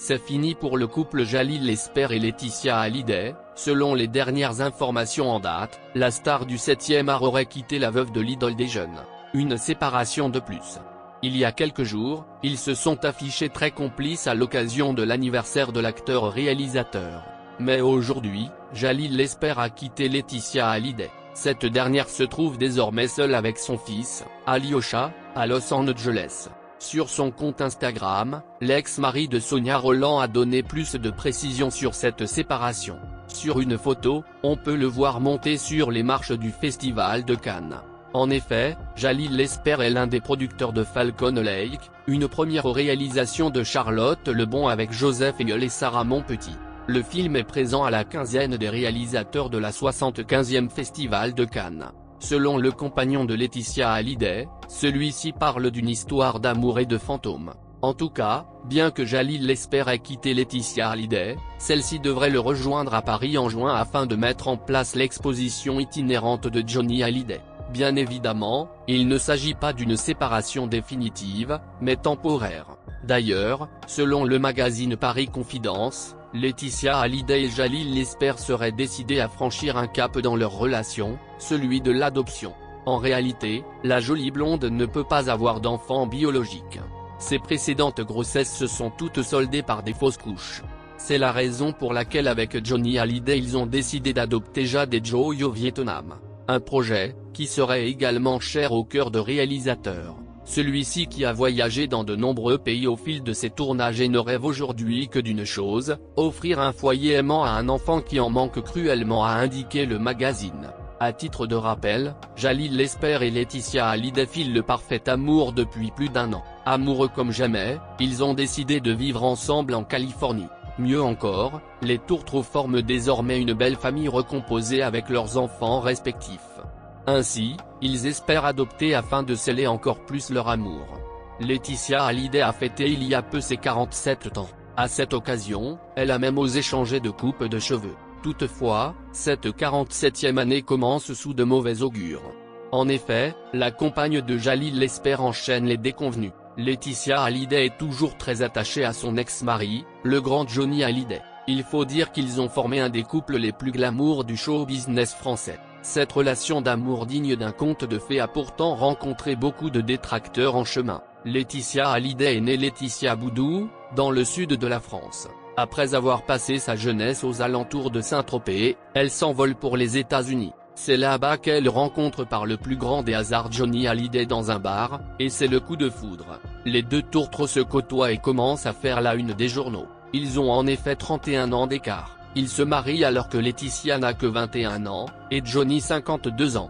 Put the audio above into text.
C'est fini pour le couple Jalil Lesper et Laetitia Hallyday. Selon les dernières informations en date, la star du 7e art aurait quitté la veuve de l'idole des jeunes. Une séparation de plus. Il y a quelques jours, ils se sont affichés très complices à l'occasion de l'anniversaire de l'acteur-réalisateur. Mais aujourd'hui, Jalil Lesper a quitté Laetitia Hallyday. Cette dernière se trouve désormais seule avec son fils, Alyosha, à Los Angeles. Sur son compte Instagram, l'ex-mari de Sonia Rolland a donné plus de précisions sur cette séparation. Sur une photo, on peut le voir monter sur les marches du Festival de Cannes. En effet, Jalil Lesper est l'un des producteurs de Falcon Lake, une première réalisation de Charlotte Lebon avec Joseph Hegel et Sarah Monpetit. Le film est présent à la quinzaine des réalisateurs de la 75e Festival de Cannes. Selon le compagnon de Laetitia Hallyday, celui-ci parle d'une histoire d'amour et de fantômes. En tout cas, bien que Jalil Lesper ait quitté Laetitia Hallyday, celle-ci devrait le rejoindre à Paris en juin afin de mettre en place l'exposition itinérante de Johnny Hallyday. Bien évidemment, il ne s'agit pas d'une séparation définitive, mais temporaire. D'ailleurs, selon le magazine Paris Confidence, Laetitia Hallyday et Jalil Lesper seraient décidés à franchir un cap dans leur relation, celui de l'adoption. En réalité, la jolie blonde ne peut pas avoir d'enfant biologique. Ses précédentes grossesses se sont toutes soldées par des fausses couches. C'est la raison pour laquelle avec Johnny Hallyday ils ont décidé d'adopter Jade et Joy au Vietnam. Un projet, qui serait également cher au cœur de réalisateur. Celui-ci qui a voyagé dans de nombreux pays au fil de ses tournages et ne rêve aujourd'hui que d'une chose, offrir un foyer aimant à un enfant qui en manque cruellement, a indiqué le magazine. À titre de rappel, Jalil Lesper et Laetitia Hallyday filent le parfait amour depuis plus d'1 an. Amoureux comme jamais, ils ont décidé de vivre ensemble en Californie. Mieux encore, les tourtereaux forment désormais une belle famille recomposée avec leurs enfants respectifs. Ainsi, ils espèrent adopter afin de sceller encore plus leur amour. Laetitia Hallyday a fêté il y a peu ses 47 ans. À cette occasion, elle a même osé changer de coupe de cheveux. Toutefois, cette 47e année commence sous de mauvais augures. En effet, la compagne de Jalil Lesper enchaîne les déconvenues. Laetitia Hallyday est toujours très attachée à son ex-mari, le grand Johnny Hallyday. Il faut dire qu'ils ont formé un des couples les plus glamour du show business français. Cette relation d'amour digne d'un conte de fées a pourtant rencontré beaucoup de détracteurs en chemin. Laetitia Hallyday est née Laetitia Boudou, dans le sud de la France. Après avoir passé sa jeunesse aux alentours de Saint-Tropez, elle s'envole pour les États-Unis. C'est là-bas qu'elle rencontre par le plus grand des hasards Johnny Hallyday dans un bar, et c'est le coup de foudre. Les deux tourtereaux se côtoient et commencent à faire la une des journaux. Ils ont en effet 31 ans d'écart. Ils se marient alors que Laetitia n'a que 21 ans, et Johnny 52 ans.